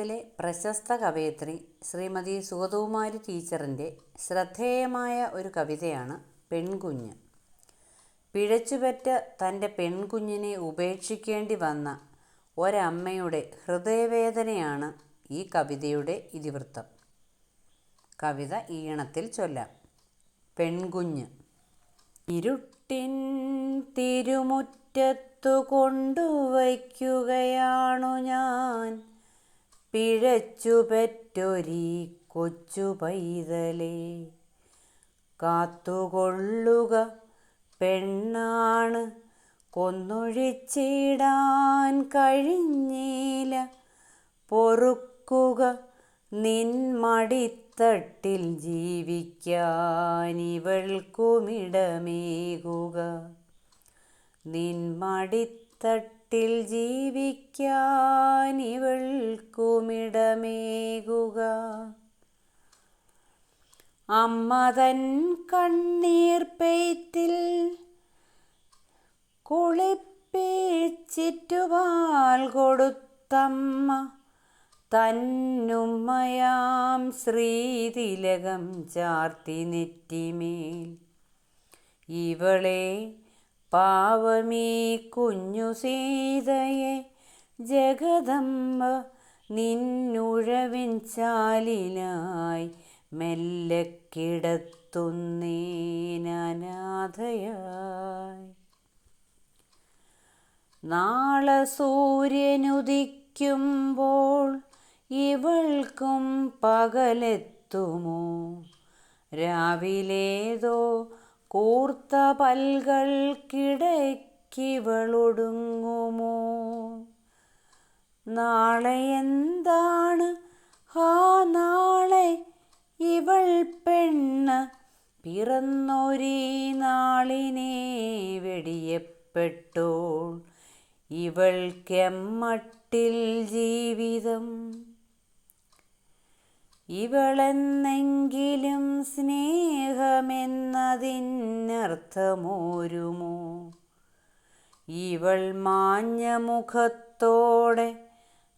കേരളത്തിലെ പ്രശസ്ത കവയിത്രി ശ്രീമതി സുഗതകുമാരി ടീച്ചറിൻ്റെ ശ്രദ്ധേയമായ ഒരു കവിതയാണ് പെൺകുഞ്ഞ്. പിഴച്ചുപെറ്റ തൻ്റെ പെൺകുഞ്ഞിനെ ഉപേക്ഷിക്കേണ്ടി വന്ന ഒരമ്മയുടെ ഹൃദയവേദനയാണ് ഈ കവിതയുടെ ഇതിവൃത്തം. കവിത ഈണത്തിൽ ചൊല്ലാം. പെൺകുഞ്ഞ്. ഇരുട്ടിൻ തിരുമുറ്റത്തു കൊണ്ടുവയ്ക്കുകയാണു ഞാൻ പിഴച്ചുപെറ്റൊരീ കൊച്ചു പൈതലേ. കാത്തുകൊള്ളുക പെണ്ണാണ്, കൊന്നൊഴിച്ചിടാൻ കഴിഞ്ഞില്ല. പൊറുക്കുക നിൻ മടിത്തട്ടിൽ ജീവിക്കാനിവൾക്കുമിടമേകുക. നിൻ മടിത്തട്ടിൽ ജീവിക്കാനിവൾക്കുമിടമേകുക. അമ്മ തൻ കണ്ണീർ പെയ്ത്തിൽ കുളിപ്പിച്ചിട്ടുപാൽ കൊടുത്തമ്മ തന്നുമ്മയാം ശ്രീതിലകം ചാർത്തി നെറ്റിമേൽ. ഇവളെ പാവമീ കുഞ്ഞു സീതയെ ജഗദമ്മ നിന്നുഴവിൻ ചാലിലായി മെല്ലെ കിടത്തുന്നേനനാഥയായി. നാളെ സൂര്യനുദിക്കുമ്പോൾ ഇവൾക്കും പകലെത്തുമോ? രാവിലേതോ കൂർത്ത പൽകൾക്കിടയ്ക്കിവളൊടുങ്ങുമോ? നാളെ എന്താണ് നാളെ ഇവൾ പെണ്ണ് പിറന്നൊരീ നാളിനെ വെടിയപ്പെട്ടോൾ ഇവൾക്കെമ്മട്ടിൽ ജീവിതം. ഇവളെന്നെങ്കിലും സ്നേഹമെന്നതിനർത്ഥമോരുമോ? ഇവൾ മാഞ്ഞ മുഖത്തോടെ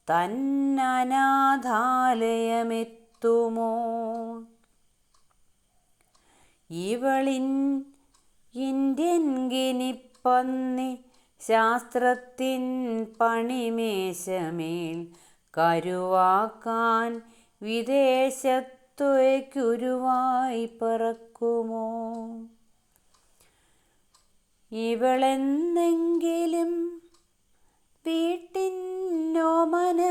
തന്നനാഥാലയമെത്തുമോ? ഇന്ത്യൻ ഗിനിപ്പന്നി ശാസ്ത്രത്തിൻ പണിമേശമേൽ കരുവാക്കാൻ വിദേശത്തേക്കുരുവായി പറക്കുമോ? ഇവളെന്നെങ്കിലും വീട്ടിന്നോമന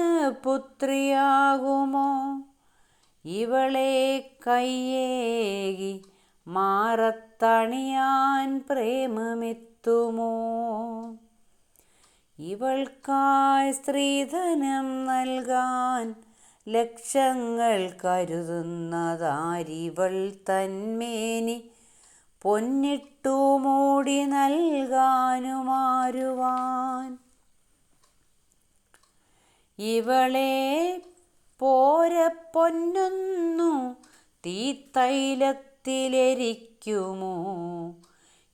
പുത്രിയാകുമോ? ഇവളെ കയ്യേകി മാറത്തണിയാൻ പ്രേമമെത്തുമോ? ഇവൾക്കായി സ്ത്രീധനം നൽകാൻ ലക്ഷങ്ങൾ കരുതുന്നതാരിവൾ തന്മേനി പൊന്നിട്ടു മൂടി നൽകാനുമാരുവാൻ? ഇവളെ പോരപ്പൊന്നൊന്നു തീത്തൈലത്തിലെരിക്കുമോ?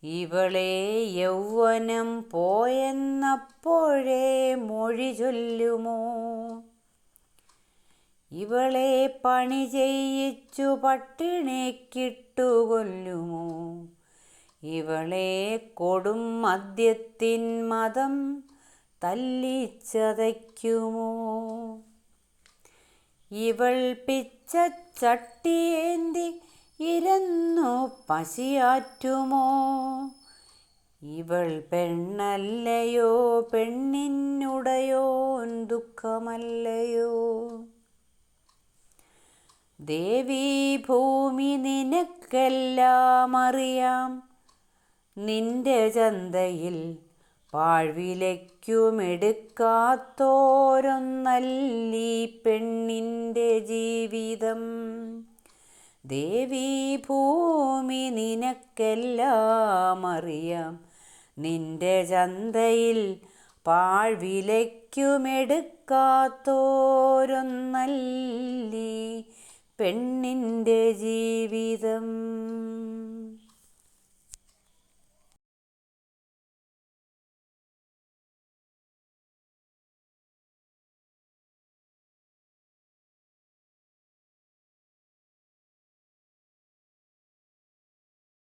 ഇവളെ യൗവനം പോയെന്നപ്പോഴേ മൊഴി ചൊല്ലുമോ? ഇവളെ പണി ചെയ്യിച്ചു പട്ടിണിക്കിട്ടു കൊല്ലുമോ? ഇവളെ കൊടും മദ്യത്തിൻ മതം തല്ലിച്ചതയ്ക്കുമോ? ഇവൾ പിച്ചച്ചട്ടിയേന്തി ഇരന്നു പശിയാറ്റുമോ? ഇവൾ പെണ്ണല്ലയോ? പെണ്ണിനുടയോൻ ദുഃഖമല്ലയോ? ദേവീ ഭൂമി നിനക്കെല്ലാം അറിയാം. നിന്റെ ചന്തയിൽ പാഴ്വിലയ്ക്കുമെടുക്കാത്തോരൊന്നല്ലീ പെണ്ണിൻ്റെ ജീവിതം. ദേവീ ഭൂമി നിനക്കെല്ലാം അറിയാം. നിന്റെ ചന്തയിൽ പാഴ്വിലയ്ക്കുമെടുക്കാത്തോരൊന്നല്ലീ പെണ്ണിൻ്റെ ജീവിതം.